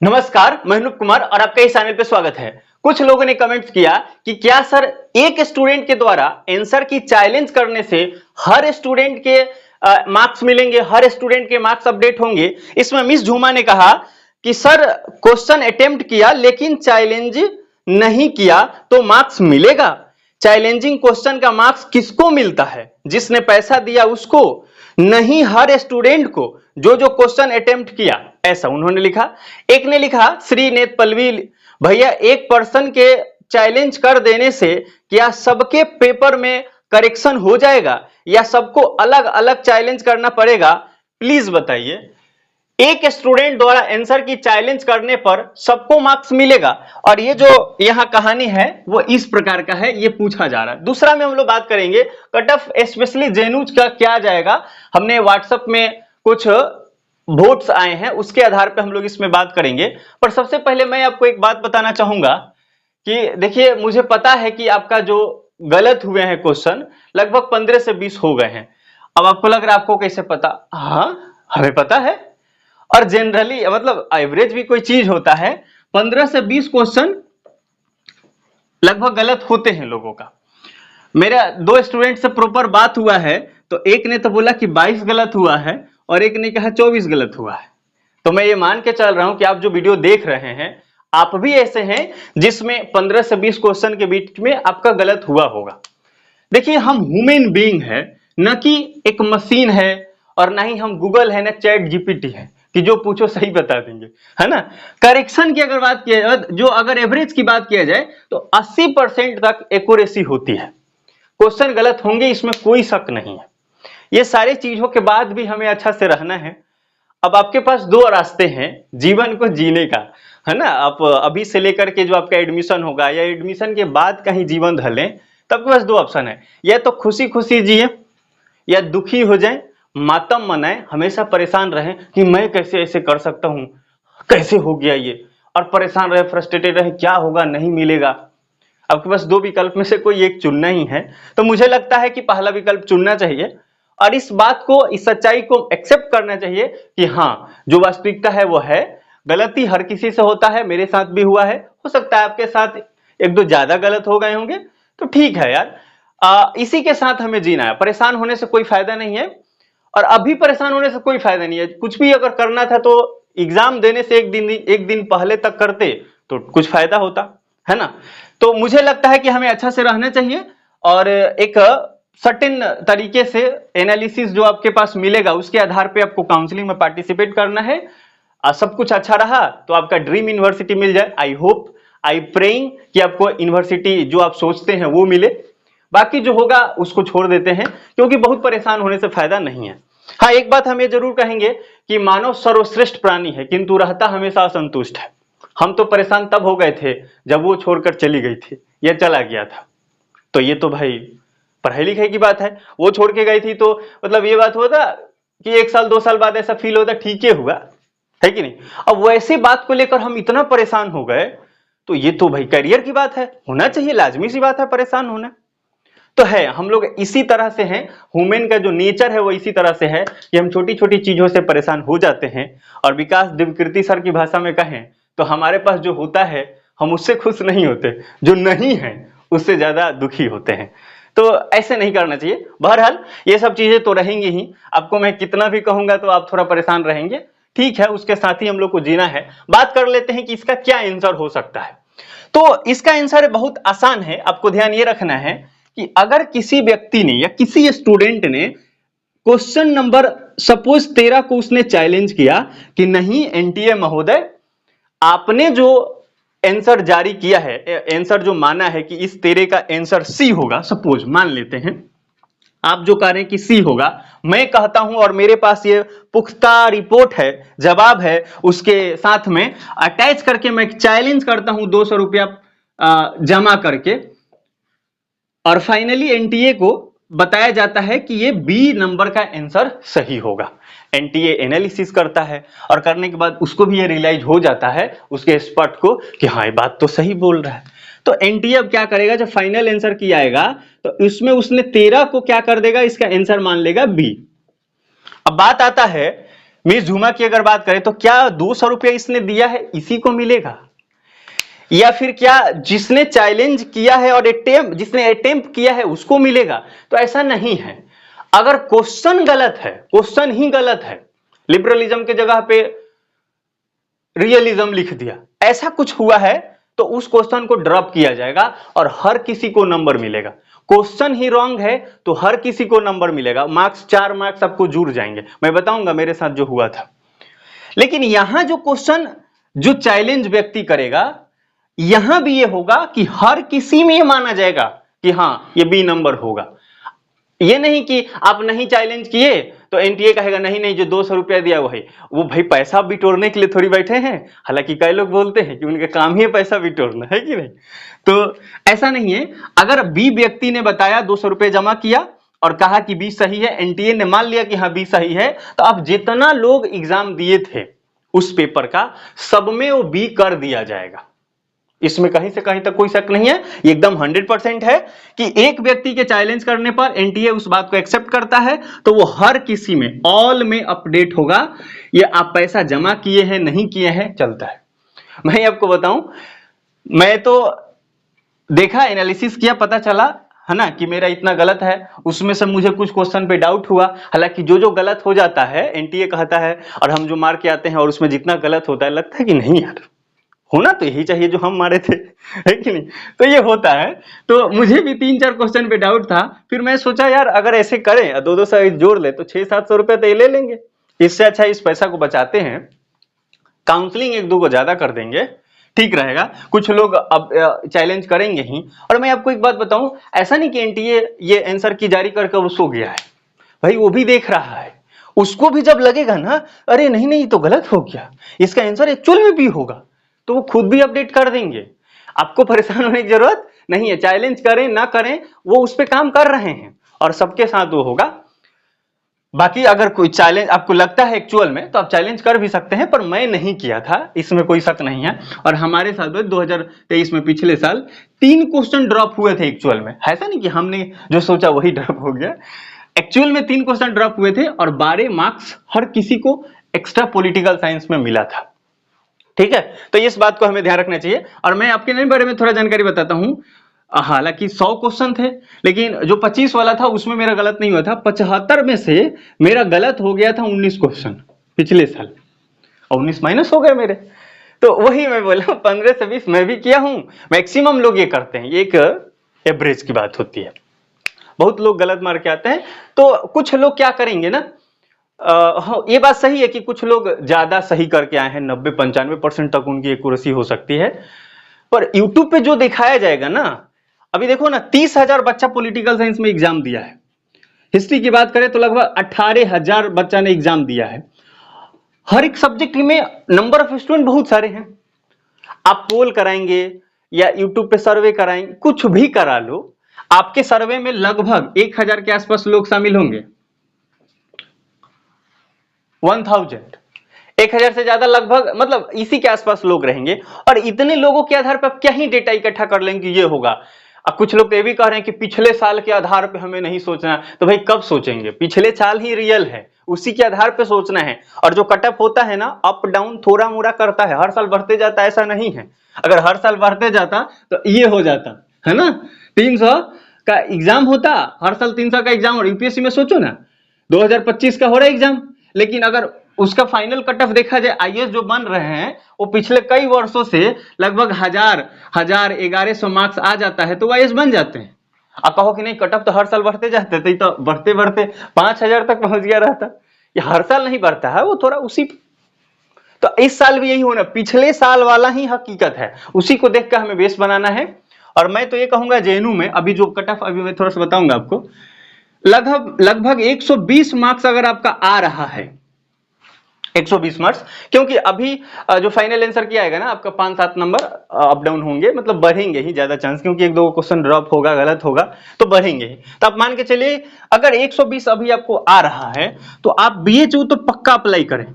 नमस्कार, मैं अनुप कुमार और आपका इस चैनल पे स्वागत है। कुछ लोगों ने कमेंट किया कि क्या सर एक स्टूडेंट के द्वारा आंसर की चैलेंज करने से हर स्टूडेंट के मार्क्स मिलेंगे, हर स्टूडेंट के मार्क्स अपडेट होंगे। इसमें मिस झूमा ने कहा कि सर क्वेश्चन अटेम्प्ट किया लेकिन चैलेंज नहीं किया तो मार्क्स मिलेगा। चैलेंजिंग क्वेश्चन का मार्क्स किसको मिलता है? जिसने पैसा दिया उसको, नहीं हर स्टूडेंट को जो जो क्वेश्चन अटेम्प्ट किया, ऐसा उन्होंने लिखा। एक ने लिखा श्री नेत पल्लवी, भैया एक पर्सन के चैलेंज कर देने से क्या सबके पेपर में करेक्शन हो जाएगा या सबको अलग अलग चैलेंज करना पड़ेगा? प्लीज बताइए। एक स्टूडेंट द्वारा आंसर की चैलेंज करने पर सबको मार्क्स मिलेगा और ये जो यहाँ कहानी है वो इस प्रकार का है, ये पूछा जा रहा है। दूसरा में हम लोग बात करेंगे कट ऑफ स्पेशली जेनूज का क्या जाएगा। हमने व्हाट्सएप में कुछ वोट्स आए हैं, उसके आधार पर हम लोग इसमें बात करेंगे। पर सबसे पहले मैं आपको एक बात बताना चाहूंगा कि देखिए, मुझे पता है कि आपका जो गलत हुए हैं क्वेश्चन लगभग 15 से 20 हो गए हैं। अब आपको लग रहा है आपको कैसे पता? हाँ, हमें पता है। और जनरली मतलब एवरेज भी कोई चीज होता है, 15 से 20 क्वेश्चन लगभग गलत होते हैं लोगों का। मेरा दो स्टूडेंट से प्रॉपर बात हुआ है तो एक ने तो बोला कि 22 गलत हुआ है और एक ने कहा 24 गलत हुआ है। तो मैं ये मान के चल रहा हूं कि आप जो वीडियो देख रहे हैं आप भी ऐसे हैं जिसमें 15 से 20 क्वेश्चन के बीच में आपका गलत हुआ होगा। देखिए, हम ह्यूमन बीइंग है, न कि एक मशीन है और ना ही हम गूगल है, ना चैट जीपीटी है कि जो पूछो सही बता देंगे, है ना। करेक्शन की अगर बात किया जाए, जो अगर एवरेज की बात किया जाए तो 80% तक एक्यूरेसी होती है। क्वेश्चन गलत होंगे, इसमें कोई शक नहीं है। ये सारी चीजों के बाद भी हमें अच्छा से रहना है। अब आपके पास दो रास्ते हैं जीवन को जीने का, है ना। आप अभी से लेकर के जो आपका एडमिशन होगा या एडमिशन के बाद कहीं जीवन ढलें, तब के पास दो ऑप्शन है, या तो खुशी खुशी जिए या दुखी हो जाए, मातम मनाएं, हमेशा परेशान रहें कि मैं कैसे ऐसे कर सकता हूं, कैसे हो गया ये, और परेशान रहे, फ्रस्ट्रेटेड रहे, क्या होगा, नहीं मिलेगा। आपके पास दो विकल्प में से कोई एक चुनना ही है, तो मुझे लगता है कि पहला विकल्प चुनना चाहिए और इस बात को, इस सच्चाई को एक्सेप्ट करना चाहिए कि हाँ, जो वास्तविकता है वो है। गलती हर किसी से होता है, मेरे साथ भी हुआ है, हो सकता है आपके साथ एक दो ज्यादा गलत हो गए होंगे, तो ठीक है यार। इसी के साथ हमें जीना है, परेशान होने से कोई फायदा नहीं है और अभी परेशान होने से कोई फायदा नहीं है। कुछ भी अगर करना था तो एग्जाम देने से एक दिन पहले तक करते तो कुछ फायदा होता, है ना। तो मुझे लगता है कि हमें अच्छा से रहना चाहिए और एक सर्टेन तरीके से एनालिसिस जो आपके पास मिलेगा उसके आधार पे आपको काउंसलिंग में पार्टिसिपेट करना है। सब कुछ अच्छा रहा तो आपका ड्रीम यूनिवर्सिटी मिल जाए। आई होप, आई प्रेइंग कि आपको यूनिवर्सिटी जो आप सोचते हैं वो मिले। बाकी जो होगा उसको छोड़ देते हैं क्योंकि बहुत परेशान होने से फायदा नहीं है। हाँ, एक बात हम ये जरूर कहेंगे कि मानव सर्वश्रेष्ठ प्राणी है किंतु रहता हमेशा असंतुष्ट है। हम तो परेशान तब हो गए थे जब वो छोड़कर चली गई थी या चला गया था। तो ये तो भाई पढ़ाई लिखाई की बात है, वो छोड़ के गई थी तो मतलब ये बात होता कि 1 साल 2 साल बाद ऐसा फील होता ठीक है हुआ, है कि नहीं। अब वैसी बात को लेकर हम इतना परेशान हो गए तो ये तो भाई करियर की बात है, होना चाहिए, लाजमी सी बात है परेशान होना। तो है, हम लोग इसी तरह से हैं, ह्यूमन का जो नेचर है वो इसी तरह से है कि हम छोटी छोटी चीजों से परेशान हो जाते हैं। और विकास दिव्यकीर्ति सर की भाषा में कहें तो हमारे पास जो होता है हम उससे खुश नहीं होते, जो नहीं है उससे ज्यादा दुखी होते हैं। तो ऐसे नहीं करना चाहिए। बहरहाल ये सब चीजें तो रहेंगी ही, आपको मैं कितना भी कहूंगा तो आप थोड़ा परेशान रहेंगे, ठीक है, उसके साथ ही हम लोग को जीना है। बात कर लेते हैं कि इसका क्या आंसर हो सकता है। तो इसका आंसर बहुत आसान है, आपको ध्यान ये रखना है कि अगर किसी व्यक्ति ने या किसी स्टूडेंट ने क्वेश्चन नंबर सपोज 13 को उसने चैलेंज किया कि नहीं एनटीए महोदय, आपने जो आंसर जारी किया है, आंसर जो माना है कि इस 13 का आंसर सी होगा, सपोज मान लेते हैं आप जो कह रहे हैं कि सी होगा, मैं कहता हूं और मेरे पास ये पुख्ता रिपोर्ट है, जवाब है, उसके साथ में अटैच करके मैं चैलेंज करता हूं 200 रुपया जमा करके, और फाइनली एनटीए को बताया जाता है कि ये बी नंबर का आंसर सही होगा। एनटीए एनालिसिस करता है और करने के बाद उसको भी ये रियलाइज हो जाता है, उसके एक्सपर्ट को, कि हाँ ये बात तो सही बोल रहा है। तो एनटीए अब क्या करेगा, जब फाइनल आंसर किया आएगा तो इसमें उसने 13 को क्या कर देगा, इसका आंसर मान लेगा बी। अब बात आता है मिस झुमा की अगर बात करें तो क्या 200 रुपया इसने दिया है इसी को मिलेगा, या फिर क्या जिसने चैलेंज किया है और जिसने अटेम्प्ट किया है उसको मिलेगा? तो ऐसा नहीं है। अगर क्वेश्चन गलत है, क्वेश्चन ही गलत है, लिबरलिज्म के जगह पे रियलिज्म लिख दिया, ऐसा कुछ हुआ है तो उस क्वेश्चन को ड्रॉप किया जाएगा और हर किसी को नंबर मिलेगा। क्वेश्चन ही रॉन्ग है तो हर किसी को नंबर मिलेगा, मार्क्स 4 मार्क्स आपको जुड़ जाएंगे। मैं बताऊंगा मेरे साथ जो हुआ था। लेकिन यहां जो क्वेश्चन जो चैलेंज व्यक्ति करेगा, यहां भी ये होगा कि हर किसी में ये माना जाएगा कि हां ये बी नंबर होगा। ये नहीं कि आप नहीं चैलेंज किए तो एनटीए कहेगा नहीं नहीं जो 200 रुपया दिया वही, वो भाई पैसा बिटोरने के लिए थोड़ी बैठे हैं। हालांकि कई लोग बोलते हैं कि उनका काम ही है पैसा बिटोरना, है कि नहीं? तो ऐसा नहीं है। अगर बी व्यक्ति ने बताया 200 रुपये जमा किया और कहा कि बी सही है, एनटीए ने मान लिया कि हाँ बी सही है, तो अब जितना लोग एग्जाम दिए थे उस पेपर का, सब में वो बी कर दिया जाएगा। इसमें कहीं से कहीं तक कोई शक नहीं है, ये एकदम 100% है कि एक व्यक्ति के चैलेंज करने पर एनटीए उस बात को एक्सेप्ट करता है तो वो हर किसी में, ऑल में अपडेट होगा। ये आप पैसा जमा किए हैं नहीं किए हैं चलता है। मैं आपको बताऊं, मैं तो देखा, एनालिसिस किया, पता चला है ना कि मेरा इतना गलत है, उसमें से मुझे कुछ क्वेश्चन पे डाउट हुआ। हालांकि जो गलत हो जाता है एनटीए कहता है और हम जो मार्क के आते हैं और उसमें जितना गलत होता है लगता है कि नहीं यार होना तो यही चाहिए जो हम मारे थे, है कि नहीं? तो ये होता है। तो मुझे भी 3-4 क्वेश्चन पे डाउट था, फिर मैं सोचा यार अगर ऐसे करें 200 जोड़ ले तो 600-700 रुपए तो ये ले लेंगे, इससे अच्छा इस पैसा को बचाते हैं, काउंसलिंग 1-2 को ज्यादा कर देंगे, ठीक रहेगा। कुछ लोग अब चैलेंज करेंगे ही। और मैं आपको एक बात बताऊं, ऐसा नहीं कि एनटीए ये आंसर की जारी करके वो सो गया है, भाई वो भी देख रहा है। उसको भी जब लगेगा ना अरे नहीं नहीं तो गलत हो गया, इसका आंसर एक्चुअल में भी होगा, तो वो खुद भी अपडेट कर देंगे। आपको परेशान होने की जरूरत नहीं है, चैलेंज करें ना करें वो उस पर काम कर रहे हैं और सबके साथ वो होगा। बाकी अगर कोई चैलेंज आपको लगता है एक्चुअल में तो आप चैलेंज कर भी सकते हैं, पर मैं नहीं किया था, इसमें कोई शक नहीं है। और हमारे साथ 2023 में पिछले साल 3 क्वेश्चन ड्रॉप हुए थे एक्चुअल में, ऐसा नहीं कि हमने जो सोचा वही ड्रॉप हो गया। एक्चुअल में 3 क्वेश्चन ड्रॉप हुए थे और 12 मार्क्स हर किसी को एक्स्ट्रा पॉलिटिकल साइंस में मिला था, ठीक है? तो इस बात को हमें ध्यान रखना चाहिए। और मैं आपके बारे में थोड़ा जानकारी बताता हूं। हालांकि 100 क्वेश्चन थे, लेकिन जो 25 वाला था उसमें मेरा गलत नहीं हुआ था। 75 में से मेरा गलत हो गया था 19 क्वेश्चन पिछले साल, और 19 माइनस हो गए मेरे। तो वही मैं बोला 15 से 20 मैं भी किया हूं, मैक्सिमम लोग ये करते हैं, ये एक एवरेज की बात होती है। बहुत लोग गलत मार के आते हैं। तो कुछ लोग क्या करेंगे ना, ये बात सही है कि कुछ लोग ज्यादा सही करके आए हैं, 90-95% तक उनकी एक्यूरेसी हो सकती है। पर यूट्यूब पे जो दिखाया जाएगा ना, अभी देखो ना 30,000 बच्चा पॉलिटिकल साइंस में एग्जाम दिया है। हिस्ट्री की बात करें तो लगभग 18,000 बच्चा ने एग्जाम दिया है। हर एक सब्जेक्ट में नंबर ऑफ स्टूडेंट बहुत सारे हैं। आप पोल कराएंगे या यूट्यूब पे सर्वे कराएंगे, कुछ भी करा लो, आपके सर्वे में लगभग 1,000 के आसपास लोग शामिल होंगे। 1,000 से ज्यादा लगभग, मतलब इसी के आसपास लोग रहेंगे। और इतने लोगों के आधार पर क्या ही डेटा इकट्ठा कर लेंगे ये होगा। अब कुछ लोग तो ये भी कह रहे हैं कि पिछले साल के आधार पे हमें नहीं सोचना, तो भाई कब सोचेंगे? पिछले साल ही रियल है, उसी के आधार पे सोचना है। और जो कटअप होता है ना, अप डाउन थोड़ा मोड़ा करता है, हर साल बढ़ते जाता है ऐसा नहीं है। अगर हर साल बढ़ते जाता तो ये हो जाता है ना, 300 का एग्जाम होता, हर साल 300 का एग्जाम। और यूपीएससी में सोचो ना 2025 का हो रहा है एग्जाम, लेकिन अगर उसका फाइनल कट ऑफ देखा जाए, आईएएस जो बन रहे हैं वो पिछले कई वर्षों से लगभग 1,100 मार्क्स आ जाता है तो आईएएस बन जाते हैं। आप कहो कि नहीं कट ऑफ तो हर साल बढ़ते जाते थे, तो बढ़ते बढ़ते 5,000 तक पहुंच गया रहता। ये हर साल नहीं बढ़ता है, वो थोड़ा उसी। तो इस साल भी यही होना, पिछले साल वाला ही हकीकत है, उसी को देख कर हमें बेस बनाना है। और मैं तो ये कहूंगा जेएनयू में अभी जो कट ऑफ, अभी मैं थोड़ा सा बताऊंगा आपको, लगभग 120 मार्क्स अगर आपका आ रहा है, 120 मार्क्स, क्योंकि अभी जो फाइनल आंसर किया आएगा ना आपका 5-7 नंबर अप डाउन होंगे, मतलब बढ़ेंगे ही ज्यादा चांस, क्योंकि 1-2 क्वेश्चन ड्रॉप होगा, गलत होगा तो बढ़ेंगे ही। तो आप मान के चलिए अगर 120 अभी आपको आ रहा है तो आप बीएचयू तो पक्का अप्लाई करें,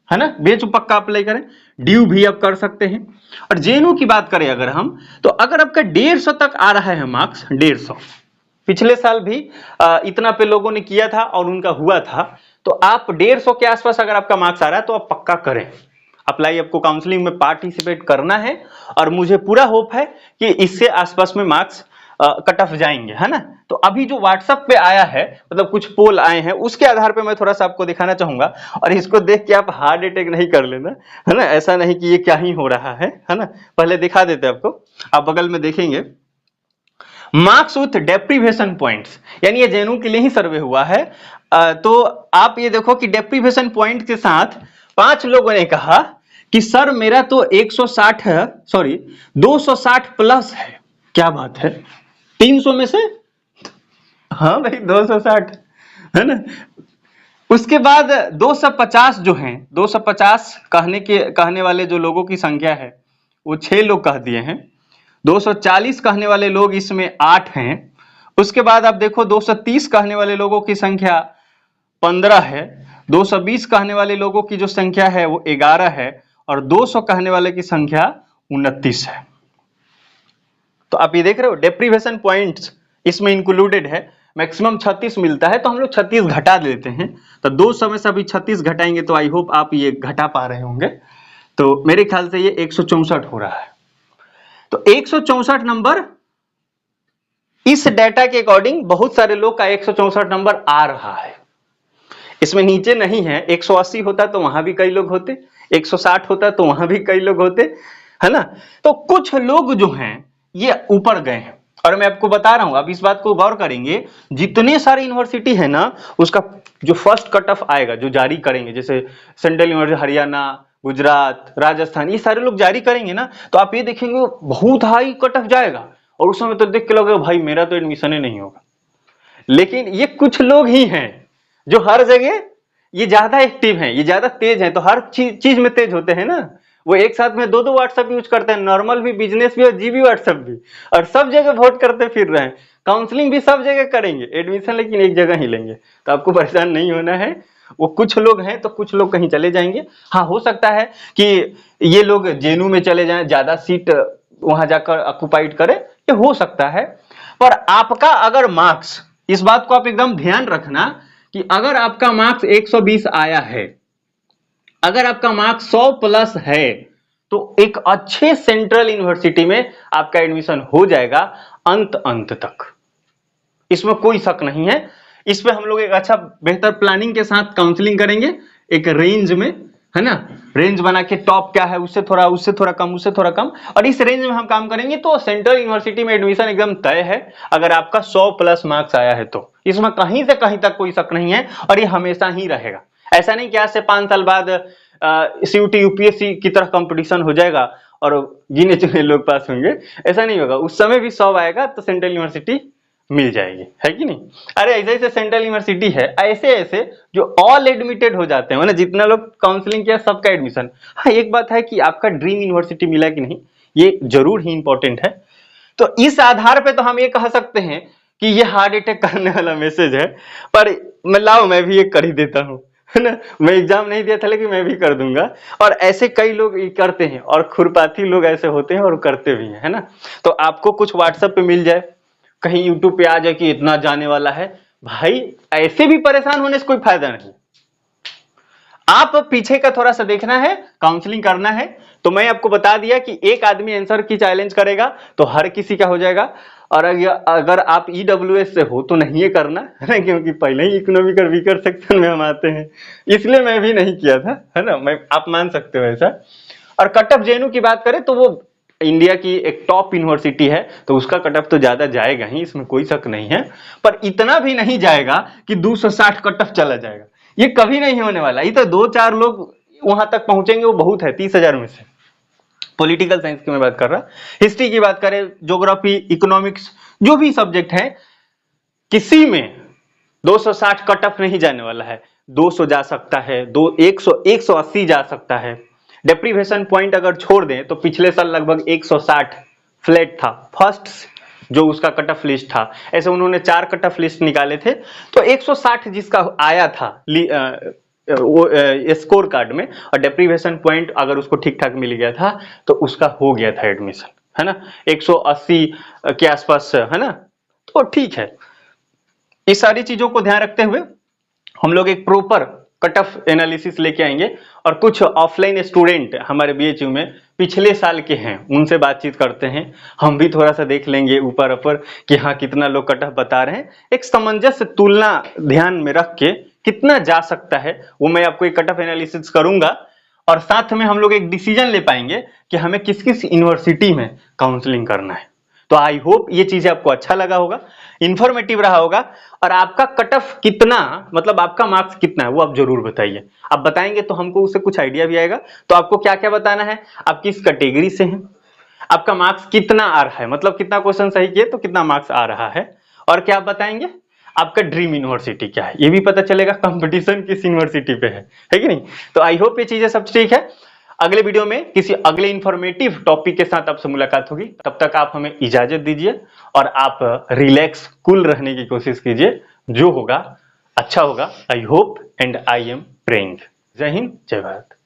है ना, बीएचयू पक्का अप्लाई करें, ड्यू भी आप कर सकते हैं। और जेएनयू की बात करें अगर हम, तो अगर आपका 150 तक आ रहा है मार्क्स, 150, पिछले साल भी इतना पे लोगों ने किया था और उनका हुआ था, तो आप 150 के आसपास अगर आपका मार्क्स आ रहा है तो आप पक्का करें अप्लाई, आपको काउंसलिंग में पार्टिसिपेट करना है और मुझे पूरा होप है कि इससे आसपास में मार्क्स कट ऑफ जाएंगे, है ना। तो अभी जो व्हाट्सएप पे आया है, मतलब कुछ पोल आए हैं, उसके आधार पे मैं थोड़ा सा आपको दिखाना चाहूंगा, और इसको देख के आप हार्ट अटैक नहीं कर लेना, है ना। ऐसा नहीं कि ये क्या ही हो रहा है ना। पहले दिखा देते आपको, आप बगल में देखेंगे मार्क्स विथ डेप्रीवेशन पॉइंट्स, यानी ये जेएनयू के लिए ही सर्वे हुआ है। तो आप ये देखो कि डेप्रीवेशन पॉइंट के साथ 5 लोगों ने कहा कि सर मेरा तो 160 है, सॉरी 260 प्लस है। क्या बात है, 300 में से, हाँ भाई 260, है ना। उसके बाद 250 जो हैं, 250 कहने वाले जो लोगों की संख्या है वो 6 लोग कह दिए हैं। 240 कहने वाले लोग इसमें 8 हैं। उसके बाद आप देखो 230 कहने वाले लोगों की संख्या 15 है। 220 कहने वाले लोगों की जो संख्या है वो 11 है, और 200 कहने वाले की संख्या 29 है। तो आप ये देख रहे हो डेप्रीवेशन पॉइंट्स इसमें इंक्लूडेड है। मैक्सिमम 36 मिलता है तो हम लोग 36 घटा देते हैं, तो 200 में से अभी 36 घटाएंगे तो आई होप आप ये घटा पा रहे होंगे। तो मेरे ख्याल से ये 164 हो रहा है। तो 164 नंबर इस डेटा के अकॉर्डिंग बहुत सारे लोग का 164 नंबर आ रहा है। इसमें नीचे नहीं है, 180 होता तो वहां भी कई लोग होते, 160 होता तो वहां भी कई लोग होते, है ना। तो कुछ लोग जो हैं ये ऊपर गए हैं, और मैं आपको बता रहा हूं, अब इस बात को गौर करेंगे, जितने सारे यूनिवर्सिटी है ना उसका जो फर्स्ट कट ऑफ आएगा जो जारी करेंगे, जैसे सेंट्रल यूनिवर्सिटी हरियाणा, गुजरात, राजस्थान, ये सारे लोग जारी करेंगे ना, तो आप ये देखेंगे बहुत हाई कट ऑफ जाएगा, और उस समय तो देख के लगेगा भाई मेरा तो एडमिशन ही नहीं होगा। लेकिन ये कुछ लोग ही हैं जो हर जगह ये ज्यादा एक्टिव हैं, ये ज्यादा तेज हैं, तो हर चीज में तेज होते हैं ना। वो एक साथ में 2-2 व्हाट्सएप यूज करते हैं, नॉर्मल भी, बिजनेस भी और जीबी व्हाट्सएप भी, और सब जगह वोट करते फिर रहे हैं। काउंसलिंग भी सब जगह करेंगे, एडमिशन लेकिन एक जगह ही लेंगे। तो आपको परेशान नहीं होना है, वो कुछ लोग हैं तो कुछ लोग कहीं चले जाएंगे। हाँ, हो सकता है कि ये लोग जेएनयू में चले जाएं, ज्यादा सीट वहां जाकर ऑक्युपाइड करें, ये हो सकता है। पर आपका अगर मार्क्स, इस बात को आप एकदम ध्यान रखना कि अगर आपका मार्क्स 120 आया है, अगर आपका मार्क्स 100 प्लस है, तो एक अच्छे सेंट्रल यूनिवर्सिटी में आपका एडमिशन हो जाएगा अंत तक, इसमें कोई शक नहीं है। इस पे हम लोग एक अच्छा बेहतर प्लानिंग के साथ काउंसलिंग करेंगे, एक रेंज में, है ना। रेंज बना के टॉप क्या है उससे थोड़ा कम, उससे थोड़ा कम, और इस रेंज में हम काम करेंगे तो सेंट्रल यूनिवर्सिटी में एडमिशन एकदम तय है अगर आपका 100 प्लस मार्क्स आया है तो। इसमें कहीं से कहीं तक कोई शक नहीं है, और ये हमेशा ही रहेगा। ऐसा नहीं कि आज से 5 साल बाद सीयूटी यूपीएससी की तरह कंपटीशन हो जाएगा और गिने चुने लोग पास होंगे, ऐसा नहीं होगा। उस समय भी 100 आएगा तो सेंट्रल यूनिवर्सिटी मिल जाएगी, है कि नहीं। अरे ऐसे ऐसे सेंट्रल यूनिवर्सिटी है, ऐसे ऐसे जो ऑल एडमिटेड हो जाते हैं ना, जितना लोग काउंसलिंग किया सबका एडमिशन। हाँ, एक बात है कि आपका ड्रीम यूनिवर्सिटी मिला कि नहीं, ये जरूर ही इंपॉर्टेंट है। तो इस आधार पे तो हम ये कह सकते हैं कि ये हार्ट अटैक करने वाला मैसेज है, पर मैं भी एक कर ही देता हूँ, है ना। मैं एग्जाम नहीं दिया था लेकिन मैं भी कर दूंगा, और ऐसे कई लोग करते हैं, और खुरपाती लोग ऐसे होते हैं और करते भी हैं, है ना। तो आपको कुछ व्हाट्सएप पे मिल जाए, कहीं यूट्यूब पे आ जाए कि इतना जाने वाला है, भाई ऐसे भी परेशान होने से कोई फायदा नहीं। आप पीछे का थोड़ा सा देखना है, काउंसलिंग करना है। तो मैं आपको बता दिया कि एक आदमी आंसर की चैलेंज करेगा तो हर किसी का हो जाएगा, और अगर आप ईडब्ल्यूएस से हो तो नहीं ये करना, है ना, क्योंकि पहले ही इकोनॉमिक और वीकर सेक्शन में हम आते हैं, इसलिए मैं भी नहीं किया था, है ना। आप मान सकते हो ऐसा। और कट ऑफ जेएनयू की बात करें तो वो इंडिया की एक टॉप यूनिवर्सिटी है, तो उसका कट ऑफ तो ज्यादा जाएगा ही, इसमें कोई शक नहीं है। पर इतना भी नहीं जाएगा कि 260 कट ऑफ चला जाएगा, ये कभी नहीं होने वाला। ये तो 2-4 लोग वहां तक पहुंचेंगे, वो बहुत है 30,000 में से। पॉलिटिकल साइंस की मैं बात कर रहा, हिस्ट्री की बात करें, ज्योग्राफी, इकोनॉमिक्स, जो भी सब्जेक्ट है, किसी में 260 कट ऑफ नहीं जाने वाला है। 200 जा सकता है, 180 जा सकता है। डेप्रीवेशन पॉइंट अगर छोड़ दें तो पिछले साल लगभग 160 फ्लैट था, फर्स्ट जो उसका कट ऑफ लिस्ट था। ऐसे उन्होंने 4 कट ऑफ लिस्ट निकाले थे, तो 160 जिसका आया था वो स्कोर कार्ड में, और डेप्रीवेशन पॉइंट अगर उसको ठीक ठाक मिल गया था तो उसका हो गया था एडमिशन, है ना। 180 के आसपास, है ना। तो ठीक है, इस सारी चीजों को ध्यान रखते हुए हम लोग एक प्रॉपर कट ऑफ एनालिसिस लेके आएंगे और कुछ ऑफलाइन स्टूडेंट हमारे बीएचयू में पिछले साल के हैं उनसे बातचीत करते हैं। हम भी थोड़ा सा देख लेंगे ऊपर ऊपर कि हाँ कितना लोग कट ऑफ बता रहे हैं, एक सामंजस्य तुलना ध्यान में रख के कितना जा सकता है वो मैं आपको एक कट ऑफ एनालिसिस करूंगा और साथ में हम लोग एक डिसीजन ले पाएंगे कि हमें किस किस यूनिवर्सिटी में काउंसलिंग करना है। तो आई होप ये चीजें आपको अच्छा लगा होगा, इंफॉर्मेटिव रहा होगा और आपका कट ऑफ कितना, मतलब आपका मार्क्स कितना है वो आप जरूर बताइए। आप बताएंगे तो हमको उससे कुछ आइडिया भी आएगा। तो आपको क्या क्या बताना है, आप किस कैटेगरी से हैं, आपका मार्क्स कितना आ रहा है, मतलब कितना क्वेश्चन सही किए तो कितना मार्क्स आ रहा है, और क्या आप बताएंगे आपका ड्रीम यूनिवर्सिटी क्या है, ये भी पता चलेगा कंपटीशन किस यूनिवर्सिटी पे है कि नहीं। तो आई होप ये चीजें सब ठीक है। अगले वीडियो में किसी अगले इंफॉर्मेटिव टॉपिक के साथ आपसे मुलाकात होगी, तब तक आप हमें इजाजत दीजिए और आप रिलैक्स कूल रहने की कोशिश कीजिए, जो होगा अच्छा होगा। I hope and I am praying. जय हिंद, जय भारत।